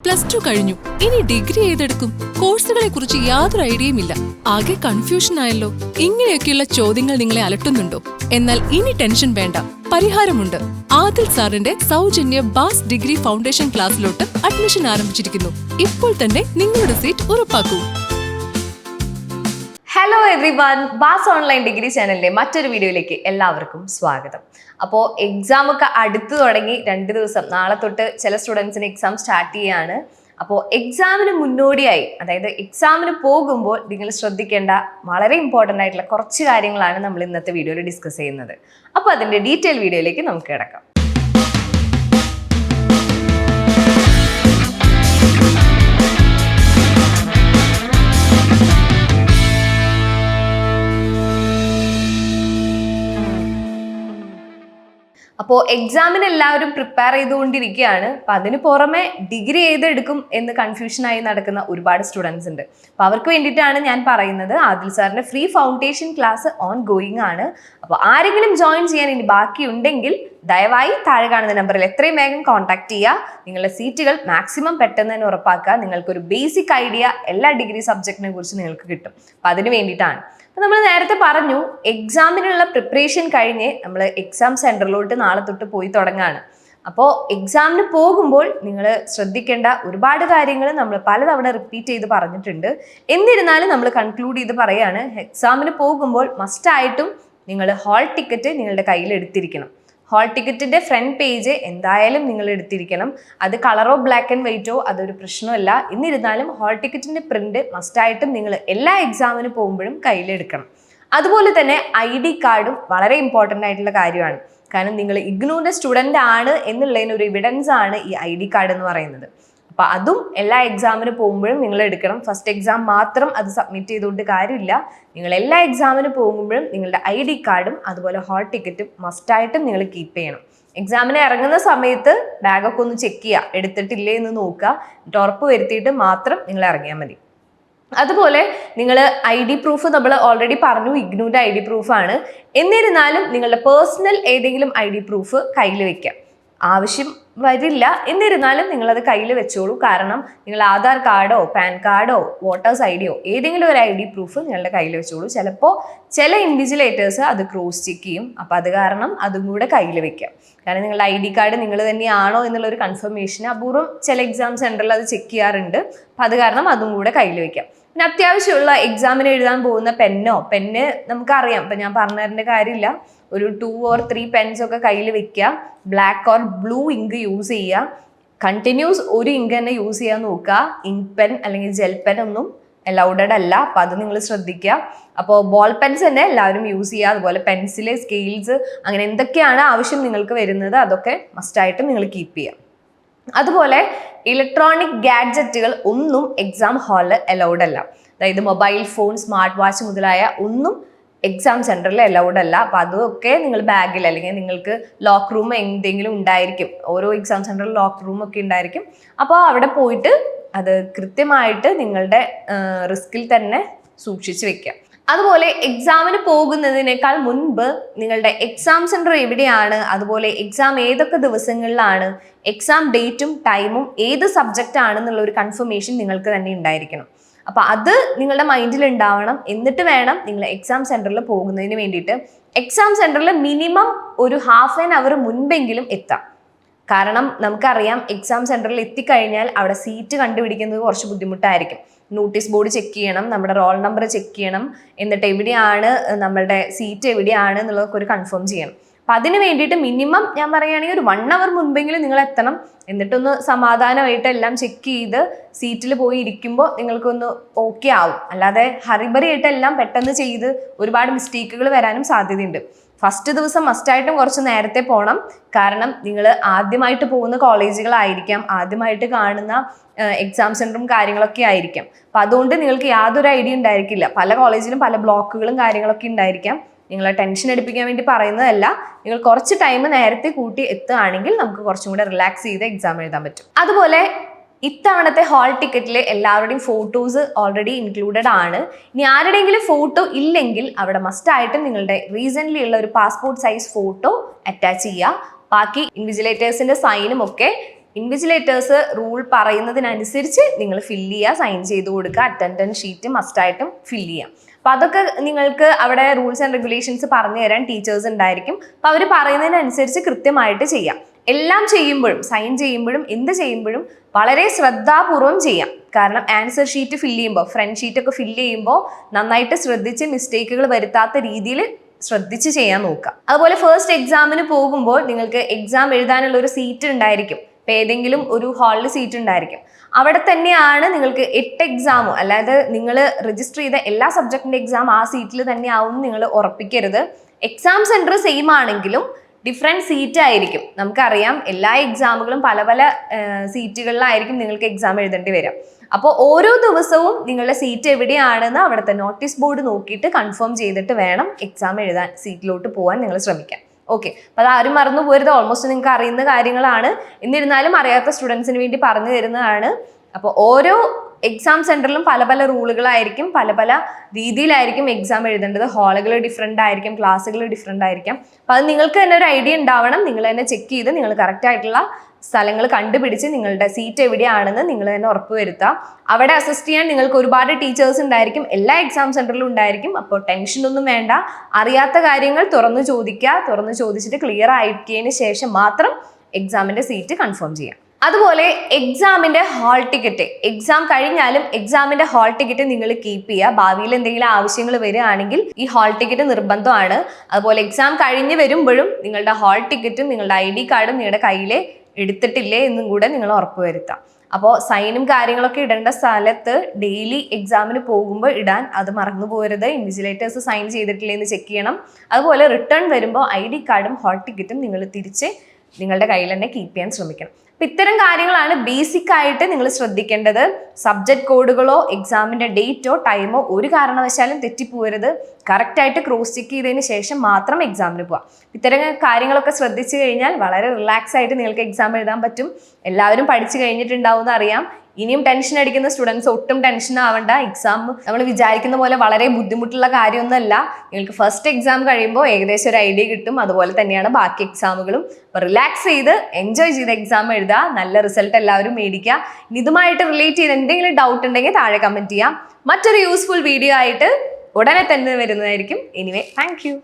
+2 കഴിഞ്ഞു. ഇനി ഡിഗ്രി ഏതെടുക്കും? കോഴ്സുകളെ കുറിച്ച് യാതൊരു ഐഡിയയുമില്ല. ആകെ കൺഫ്യൂഷൻ ആയല്ലോ. ഇങ്ങനെയൊക്കെയുള്ള ചോദ്യങ്ങൾ നിങ്ങളെ അലട്ടുന്നുണ്ടോ? എന്നാൽ ഇനി ടെൻഷൻ വേണ്ട, പരിഹാരമുണ്ട്. ആദിൽ സാറിന്റെ സൗജന്യ ബാസ് ഡിഗ്രി ഫൗണ്ടേഷൻ ക്ലാസ്സിലോട്ട് അഡ്മിഷൻ ആരംഭിച്ചിരിക്കുന്നു. ഇപ്പോൾ തന്നെ നിങ്ങളുടെ സീറ്റ് ഉറപ്പാക്കൂ. ഹലോ എവ്രിവൺ, ബാസ് ഓൺലൈൻ ഡിഗ്രി ചാനലിലെ മറ്റൊരു വീഡിയോയിലേക്ക് എല്ലാവർക്കും സ്വാഗതം. അപ്പോൾ എക്സാം ഒക്കെ അടുത്ത് തുടങ്ങി 2 ദിവസം, നാളെ തൊട്ട് ചില സ്റ്റുഡൻസിന് എക്സാം സ്റ്റാർട്ട് ചെയ്യാണ്. അപ്പോൾ എക്സാമിന് മുന്നോടിയായി, അതായത് എക്സാമിന് പോകുമ്പോൾ നിങ്ങൾ ശ്രദ്ധിക്കേണ്ട വളരെ ഇമ്പോർട്ടൻ്റ് ആയിട്ടുള്ള കുറച്ച് കാര്യങ്ങളാണ് നമ്മൾ ഇന്നത്തെ വീഡിയോയിൽ ഡിസ്കസ് ചെയ്യുന്നത്. അപ്പോൾ അതിൻ്റെ ഡീറ്റെയിൽ വീഡിയോയിലേക്ക് നമുക്ക് കിടക്കാം. അപ്പോൾ എക്സാമിന് എല്ലാവരും പ്രിപ്പയർ ചെയ്തുകൊണ്ടിരിക്കുകയാണ്. അപ്പം അതിന് പുറമെ ഡിഗ്രി ഏതെടുക്കും എന്ന് കൺഫ്യൂഷനായി നടക്കുന്ന ഒരുപാട് സ്റ്റുഡൻസ് ഉണ്ട്. അപ്പോൾ അവർക്ക് വേണ്ടിയിട്ടാണ് ഞാൻ പറയുന്നത്, ആദിൽ സാറിൻ്റെ free foundation class on going ആണ്. അപ്പോൾ ആരെങ്കിലും ജോയിൻ ചെയ്യാൻ ഇനി ബാക്കിയുണ്ടെങ്കിൽ ദയവായി താഴെ കാണുന്ന നമ്പറിൽ എത്രയും വേഗം കോൺടാക്ട് ചെയ്യുക. നിങ്ങളുടെ സീറ്റുകൾ മാക്സിമം പെട്ടെന്ന് തന്നെ ഉറപ്പാക്കുക. നിങ്ങൾക്കൊരു ബേസിക് ഐഡിയ എല്ലാ ഡിഗ്രി സബ്ജക്റ്റിനെ കുറിച്ച് നിങ്ങൾക്ക് കിട്ടും. അപ്പം അതിന് വേണ്ടിയിട്ടാണ്. നമ്മൾ നേരത്തെ പറഞ്ഞു, എക്സാമിനുള്ള പ്രിപ്പറേഷൻ കഴിഞ്ഞ് നമ്മൾ എക്സാം സെന്ററിലോട്ട് നാളെ തൊട്ട് പോയി തുടങ്ങാണ്. അപ്പോൾ എക്സാമിന് പോകുമ്പോൾ നിങ്ങൾ ശ്രദ്ധിക്കേണ്ട ഒരുപാട് കാര്യങ്ങൾ നമ്മൾ പലതവണ റിപ്പീറ്റ് ചെയ്ത് പറഞ്ഞിട്ടുണ്ട്. എന്നിരുന്നാലും നമ്മൾ കൺക്ലൂഡ് ചെയ്ത് പറയാണ്, എക്സാമിന് പോകുമ്പോൾ മസ്റ്റായിട്ടും നിങ്ങൾ ഹാൾ ടിക്കറ്റ് നിങ്ങളുടെ കയ്യിൽ എടുത്തിരിക്കണം. ഹാൾ ടിക്കറ്റിന്റെ ഫ്രണ്ട് പേജ് എന്തായാലും നിങ്ങൾ എടുത്തിരിക്കണം. അത് കളറോ ബ്ലാക്ക് ആൻഡ് വൈറ്റോ അതൊരു പ്രശ്നമല്ല. എന്നിരുന്നാലും ഹാൾ ടിക്കറ്റിന്റെ പ്രിന്റ് മസ്റ്റായിട്ടും നിങ്ങൾ എല്ലാ എക്സാമിന് പോകുമ്പോഴും കയ്യിലെടുക്കണം. അതുപോലെ തന്നെ ID കാർഡും വളരെ ഇമ്പോർട്ടൻ്റ് ആയിട്ടുള്ള കാര്യമാണ്. കാരണം നിങ്ങൾ ഇഗ്നോയുടെ സ്റ്റുഡൻ്റ് ആണ് എന്നുള്ളതിന് ഒരു എവിഡൻസ് ആണ് ഈ ID കാർഡ് എന്ന് പറയുന്നത്. അപ്പം അതും എല്ലാ എക്സാമിന് പോകുമ്പോഴും നിങ്ങൾ എടുക്കണം. ഫസ്റ്റ് എക്സാം മാത്രം അത് സബ്മിറ്റ് ചെയ്തുകൊണ്ട് കാര്യമില്ല. നിങ്ങൾ എല്ലാ എക്സാമിന് പോകുമ്പോഴും നിങ്ങളുടെ ID കാർഡും അതുപോലെ ഹാൾ ടിക്കറ്റും മസ്റ്റായിട്ടും നിങ്ങൾ കീപ്പ് ചെയ്യണം. എക്സാമിന് ഇറങ്ങുന്ന സമയത്ത് ബാഗൊക്കെ ഒന്ന് ചെക്ക് ചെയ്യുക, എടുത്തിട്ടില്ലേ എന്ന് നോക്കുക. ഉറപ്പ് വരുത്തിയിട്ട് മാത്രം നിങ്ങൾ ഇറങ്ങിയാൽ മതി. അതുപോലെ നിങ്ങൾ ID പ്രൂഫ് നമ്മൾ ഓൾറെഡി പറഞ്ഞു, ഇഗ്നോയുടെ ID പ്രൂഫാണ്. എന്നിരുന്നാലും നിങ്ങളുടെ പേഴ്സണൽ ഏതെങ്കിലും ID പ്രൂഫ് കയ്യിൽ വെക്കാം. ആവശ്യം വരില്ല, എന്നിരുന്നാലും നിങ്ങളത് കയ്യിൽ വെച്ചോളൂ. കാരണം നിങ്ങൾ ആധാർ കാർഡോ പാൻ കാർഡോ വോട്ടേഴ്സ് ID ഏതെങ്കിലും ഒരു ID പ്രൂഫ് നിങ്ങളുടെ കയ്യിൽ വെച്ചോളൂ. ചിലപ്പോൾ ചില ഇൻവിജിലേറ്റേഴ്സ് അത് ക്രോസ് ചെക്ക് ചെയ്യും. അപ്പം അത് കാരണം അതും കൂടെ കയ്യിൽ വെക്കാം. കാരണം നിങ്ങളുടെ ID കാർഡ് നിങ്ങൾ തന്നെയാണോ എന്നുള്ളൊരു കൺഫർമേഷൻ അപൂർവം ചില എക്സാം സെൻറ്ററിൽ അത് ചെക്ക് ചെയ്യാറുണ്ട്. അപ്പം അത് കാരണം അതും കൂടെ കയ്യിൽ വെക്കാം. പിന്നെ അത്യാവശ്യമുള്ള എക്സാമിന് എഴുതാൻ പോകുന്ന പെന്ന് നമുക്കറിയാം. ഇപ്പം ഞാൻ പറഞ്ഞു തരേണ്ട കാര്യമില്ല. ഒരു 2 or 3 പെൻസ് ഒക്കെ കയ്യിൽ വെക്കുക. Black or blue ink use ചെയ്യുക. കണ്ടിന്യൂസ് ഒരു ഇങ്ക് തന്നെ യൂസ് ചെയ്യാൻ നോക്കുക. ഇങ്ക് പെൻ അല്ലെങ്കിൽ ജെൽ പെൻ ഒന്നും അലൗഡഡ് അല്ല. അപ്പം അത് നിങ്ങൾ ശ്രദ്ധിക്കുക. അപ്പോൾ ബോൾ പെൻസ് തന്നെ എല്ലാവരും യൂസ് ചെയ്യുക. അതുപോലെ പെൻസില്, സ്കെയിൽസ്, അങ്ങനെ എന്തൊക്കെയാണ് ആവശ്യം നിങ്ങൾക്ക് വരുന്നത് അതൊക്കെ മസ്റ്റായിട്ടും നിങ്ങൾ കീപ്പ് ചെയ്യുക. അതുപോലെ ഇലക്ട്രോണിക് ഗാഡ്ജറ്റുകൾ ഒന്നും എക്സാം ഹാളിൽ അലൗഡ് അല്ല. അതായത് മൊബൈൽ ഫോൺ, സ്മാർട്ട് വാച്ച് മുതലായ ഒന്നും എക്സാം സെൻറ്ററിൽ അലൗഡ് അല്ല. അപ്പോൾ അതൊക്കെ നിങ്ങൾ ബാഗിൽ അല്ലെങ്കിൽ നിങ്ങൾക്ക് ലോക്ക് റൂം എന്തെങ്കിലും ഉണ്ടായിരിക്കും. ഓരോ എക്സാം സെൻറ്ററിൽ ലോക്ക് റൂം ഒക്കെ ഉണ്ടായിരിക്കും. അപ്പോൾ അവിടെ പോയിട്ട് അത് കൃത്യമായിട്ട് നിങ്ങളുടെ റിസ്കിൽ തന്നെ സൂക്ഷിച്ച് വെക്കുക. അതുപോലെ എക്സാമിന് പോകുന്നതിനേക്കാൾ മുൻപ് നിങ്ങളുടെ എക്സാം സെൻറ്റർ എവിടെയാണ്, അതുപോലെ എക്സാം ഏതൊക്കെ ദിവസങ്ങളിലാണ്, എക്സാം ഡേറ്റും ടൈമും ഏത് സബ്ജക്റ്റ് ആണെന്നുള്ള ഒരു കൺഫർമേഷൻ നിങ്ങൾക്ക് തന്നെ ഉണ്ടായിരിക്കണം. അപ്പം അത് നിങ്ങളുടെ മൈൻഡിൽ ഉണ്ടാവണം. എന്നിട്ട് വേണം നിങ്ങൾ എക്സാം സെൻറ്ററിൽ പോകുന്നതിന് വേണ്ടിയിട്ട്. എക്സാം സെൻറ്ററിൽ മിനിമം ഒരു ½ an hour മുൻപെങ്കിലും എത്താം. കാരണം നമുക്കറിയാം, എക്സാം സെൻറ്ററിൽ എത്തിക്കഴിഞ്ഞാൽ അവിടെ സീറ്റ് കണ്ടുപിടിക്കുന്നത് കുറച്ച് ബുദ്ധിമുട്ടായിരിക്കും. നോട്ടീസ് ബോർഡ് ചെക്ക് ചെയ്യണം, നമ്മുടെ റോൾ നമ്പർ ചെക്ക് ചെയ്യണം, എന്നിട്ട് എവിടെയാണ് നമ്മളുടെ സീറ്റ് എവിടെയാണ് എന്നുള്ളതൊക്കെ ഒരു കൺഫേം ചെയ്യണം. അപ്പം അതിന് വേണ്ടിയിട്ട് മിനിമം ഞാൻ പറയുകയാണെങ്കിൽ ഒരു 1 hour മുൻപെങ്കിലും നിങ്ങൾ എത്തണം. എന്നിട്ടൊന്ന് സമാധാനമായിട്ട് എല്ലാം ചെക്ക് ചെയ്ത് സീറ്റിൽ പോയി ഇരിക്കുമ്പോൾ നിങ്ങൾക്കൊന്ന് ഓക്കെ ആവും. അല്ലാതെ ഹറിബറി ആയിട്ട് എല്ലാം പെട്ടെന്ന് ചെയ്ത് ഒരുപാട് മിസ്റ്റേക്കുകൾ വരാനും സാധ്യതയുണ്ട്. ഫസ്റ്റ് ദിവസം മസ്റ്റായിട്ടും കുറച്ച് നേരത്തെ പോകണം. കാരണം നിങ്ങൾ ആദ്യമായിട്ട് പോകുന്ന കോളേജുകളായിരിക്കാം, ആദ്യമായിട്ട് കാണുന്ന എക്സാം സെൻറ്ററും കാര്യങ്ങളൊക്കെ ആയിരിക്കാം. അപ്പം അതുകൊണ്ട് നിങ്ങൾക്ക് യാതൊരു ഐഡിയ ഉണ്ടായിരിക്കില്ല. പല കോളേജിലും പല ബ്ലോക്കുകളും കാര്യങ്ങളൊക്കെ ഉണ്ടായിരിക്കാം. നിങ്ങളെ ടെൻഷൻ എടുപ്പിക്കാൻ വേണ്ടി പറയുന്നതല്ല. നിങ്ങൾ കുറച്ച് ടൈം നേരത്തെ കൂട്ടി എത്തുകയാണെങ്കിൽ നമുക്ക് കുറച്ചും കൂടെ റിലാക്സ് ചെയ്ത് എക്സാം എഴുതാൻ പറ്റും. അതുപോലെ ഇത്തവണത്തെ ഹാൾ ടിക്കറ്റിൽ എല്ലാവരുടെയും ഫോട്ടോസ് ഓൾറെഡി ഇൻക്ലൂഡഡ് ആണ്. ഇനി ആരുടെയെങ്കിലും ഫോട്ടോ ഇല്ലെങ്കിൽ അവിടെ മസ്റ്റായിട്ടും നിങ്ങളുടെ റീസെൻ്റ്ലി ഉള്ള ഒരു പാസ്പോർട്ട് സൈസ് ഫോട്ടോ അറ്റാച്ച് ചെയ്യുക. ബാക്കി ഇൻവിജിലേറ്റേഴ്സിന്റെ സൈനും ഒക്കെ ഇൻവിജിലേറ്റേഴ്സ് റൂൾ പറയുന്നതിനനുസരിച്ച് നിങ്ങൾ ഫില്ല് ചെയ്യുക, സൈൻ ചെയ്ത് കൊടുക്കുക. അറ്റൻഡൻസ് ഷീറ്റ് മസ്റ്റായിട്ടും ഫില്ല് ചെയ്യാം. അപ്പൊ അതൊക്കെ നിങ്ങൾക്ക് അവിടെ റൂൾസ് ആൻഡ് റെഗുലേഷൻസ് പറഞ്ഞു തരാൻ ടീച്ചേഴ്സ് ഉണ്ടായിരിക്കും. അപ്പൊ അവർ പറയുന്നതിനനുസരിച്ച് കൃത്യമായിട്ട് ചെയ്യാം. എല്ലാം ചെയ്യുമ്പോഴും, സൈൻ ചെയ്യുമ്പോഴും, എന്ത് ചെയ്യുമ്പോഴും വളരെ ശ്രദ്ധാപൂർവം ചെയ്യാം. കാരണം ആൻസർ ഷീറ്റ് ഫില്ല് ചെയ്യുമ്പോൾ, ഫ്രണ്ട് ഷീറ്റ് ഒക്കെ ഫില്ല് ചെയ്യുമ്പോൾ നന്നായിട്ട് ശ്രദ്ധിച്ച് മിസ്റ്റേക്കുകൾ വരുത്താത്ത രീതിയിൽ ശ്രദ്ധിച്ച് ചെയ്യാൻ നോക്കുക. അതുപോലെ ഫസ്റ്റ് എക്സാമിന് പോകുമ്പോൾ നിങ്ങൾക്ക് എക്സാം എഴുതാനുള്ള ഒരു സീറ്റ് ഉണ്ടായിരിക്കും. ഇപ്പം ഏതെങ്കിലും ഒരു ഹാളിൽ സീറ്റ് ഉണ്ടായിരിക്കും. അവിടെ തന്നെയാണ് നിങ്ങൾക്ക് 8 എക്സാമും, അല്ലാതെ നിങ്ങൾ രജിസ്റ്റർ ചെയ്ത എല്ലാ സബ്ജക്റ്റിന്റെ എക്സാം ആ സീറ്റിൽ തന്നെ ആവും നിങ്ങൾ ഉറപ്പിക്കരുത്. എക്സാം സെന്റർ സെയിം ആണെങ്കിലും ഡിഫറെൻറ്റ് സീറ്റ് ആയിരിക്കും. നമുക്കറിയാം എല്ലാ എക്സാമുകളും പല പല സീറ്റുകളിലായിരിക്കും നിങ്ങൾക്ക് എക്സാം എഴുതേണ്ടി വരിക. അപ്പോൾ ഓരോ ദിവസവും നിങ്ങളുടെ സീറ്റ് എവിടെയാണെന്ന് അവിടുത്തെ നോട്ടീസ് ബോർഡ് നോക്കിയിട്ട് കൺഫേം ചെയ്തിട്ട് വേണം എക്സാം എഴുതാൻ, സീറ്റിലോട്ട് പോകാൻ നിങ്ങൾ ശ്രമിക്കാം. ഓക്കെ, അപ്പോൾ അത് ആരും മറന്നു പോരുത്. ഓൾമോസ്റ്റ് നിങ്ങൾക്ക് അറിയുന്ന കാര്യങ്ങളാണ്. എന്നിരുന്നാലും അറിയാത്ത സ്റ്റുഡൻസിന് വേണ്ടി പറഞ്ഞു തരുന്നതാണ്. അപ്പോൾ ഓരോ എക്സാം സെന്ററിലും പല പല റൂളുകളായിരിക്കും, പല പല രീതിയിലായിരിക്കും എക്സാം എഴുതേണ്ടത്. ഹാളുകൾ ഡിഫറെൻ്റ് ആയിരിക്കും, ക്ലാസ്സുകൾ ഡിഫറെൻ്റ് ആയിരിക്കും. അപ്പോൾ അത് നിങ്ങൾക്ക് തന്നെ ഒരു ഐഡിയ ഉണ്ടാവണം. നിങ്ങൾ തന്നെ ചെക്ക് ചെയ്ത് നിങ്ങൾ കറക്റ്റ് ആയിട്ടുള്ള സ്ഥലങ്ങൾ കണ്ടുപിടിച്ച് നിങ്ങളുടെ സീറ്റ് എവിടെയാണെന്ന് നിങ്ങൾ തന്നെ ഉറപ്പുവരുത്തുക. അവിടെ അസിസ്റ്റ് ചെയ്യാൻ നിങ്ങൾക്ക് ഒരുപാട് ടീച്ചേഴ്സ് ഉണ്ടായിരിക്കും, എല്ലാ എക്സാം സെന്ററിലും ഉണ്ടായിരിക്കും. അപ്പോൾ ടെൻഷനൊന്നും വേണ്ട. അറിയാത്ത കാര്യങ്ങൾ തുറന്നു ചോദിക്കുക. തുറന്നു ചോദിച്ചിട്ട് ക്ലിയർ ആക്കിയതിന് ശേഷം മാത്രം എക്സാമിന്റെ സീറ്റ് കൺഫേം ചെയ്യാം. അതുപോലെ എക്സാമിന്റെ ഹാൾ ടിക്കറ്റ്, എക്സാം കഴിഞ്ഞാലും എക്സാമിന്റെ ഹാൾ ടിക്കറ്റ് നിങ്ങൾ കീപ്പ് ചെയ്യുക. ഭാവിയിൽ എന്തെങ്കിലും ആവശ്യങ്ങൾ വരികയാണെങ്കിൽ ഈ ഹാൾ ടിക്കറ്റ് നിർബന്ധമാണ്. അതുപോലെ എക്സാം കഴിഞ്ഞ് വരുമ്പോഴും നിങ്ങളുടെ ഹാൾ ടിക്കറ്റും നിങ്ങളുടെ ID കാർഡും നിങ്ങളുടെ കയ്യിൽ എടുത്തിട്ടില്ലേ എന്നും കൂടെ നിങ്ങൾ ഉറപ്പുവരുത്താം. അപ്പോൾ സൈനും കാര്യങ്ങളൊക്കെ ഇടേണ്ട സ്ഥലത്ത് ഡെയിലി എക്സാമിന് പോകുമ്പോൾ ഇടാൻ അത് മറന്നു പോകരുത്. ഇൻവിജിലേറ്റേഴ്സ് സൈൻ ചെയ്തിട്ടില്ലേ എന്ന് ചെക്ക് ചെയ്യണം. അതുപോലെ റിട്ടേൺ വരുമ്പോൾ ID കാർഡും ഹാൾ ടിക്കറ്റും നിങ്ങൾ തിരിച്ച് നിങ്ങളുടെ കയ്യിൽ തന്നെ കീപ്പ് ചെയ്യാൻ ശ്രമിക്കണം. അപ്പം ഇത്തരം കാര്യങ്ങളാണ് ബേസിക് ആയിട്ട് നിങ്ങൾ ശ്രദ്ധിക്കേണ്ടത്. സബ്ജക്ട് കോഡുകളോ എക്സാമിൻ്റെ ഡേറ്റോ ടൈമോ ഒരു കാരണവശാലും തെറ്റിപ്പോകരുത്. കറക്റ്റായിട്ട് ക്രോസ് ചെക്ക് ചെയ്തതിന് ശേഷം മാത്രം എക്സാമിന് പോവാം. ഇത്തരം കാര്യങ്ങളൊക്കെ ശ്രദ്ധിച്ചു കഴിഞ്ഞാൽ വളരെ റിലാക്സ് ആയിട്ട് നിങ്ങൾക്ക് എക്സാം എഴുതാൻ പറ്റും. എല്ലാവരും പഠിച്ചു കഴിഞ്ഞിട്ടുണ്ടാവും എന്ന് അറിയാം. ഇനിയും ടെൻഷൻ അടിക്കുന്ന സ്റ്റുഡൻസ് ഒട്ടും ടെൻഷൻ ആവണ്ട. എക്സാം നമ്മൾ വിചാരിക്കുന്ന പോലെ വളരെ ബുദ്ധിമുട്ടുള്ള കാര്യമൊന്നുമല്ല. നിങ്ങൾക്ക് ഫസ്റ്റ് എക്സാം കഴിയുമ്പോൾ ഏകദേശം ഒരു ഐഡിയ കിട്ടും. അതുപോലെ തന്നെയാണ് ബാക്കി എക്സാമുകളും. അപ്പോൾ റിലാക്സ് ചെയ്ത് എൻജോയ് ചെയ്ത് എക്സാം എഴുതുക. നല്ല റിസൾട്ട് എല്ലാവരും മേടിക്കുക. ഇതുമായിട്ട് റിലേറ്റ് ചെയ്ത് എന്തെങ്കിലും ഡൗട്ട് ഉണ്ടെങ്കിൽ താഴെ കമൻറ്റ് ചെയ്യാം. മറ്റൊരു യൂസ്ഫുൾ വീഡിയോ ആയിട്ട് ഉടനെ തന്നെ വരുന്നതായിരിക്കും. Anyway, thank you.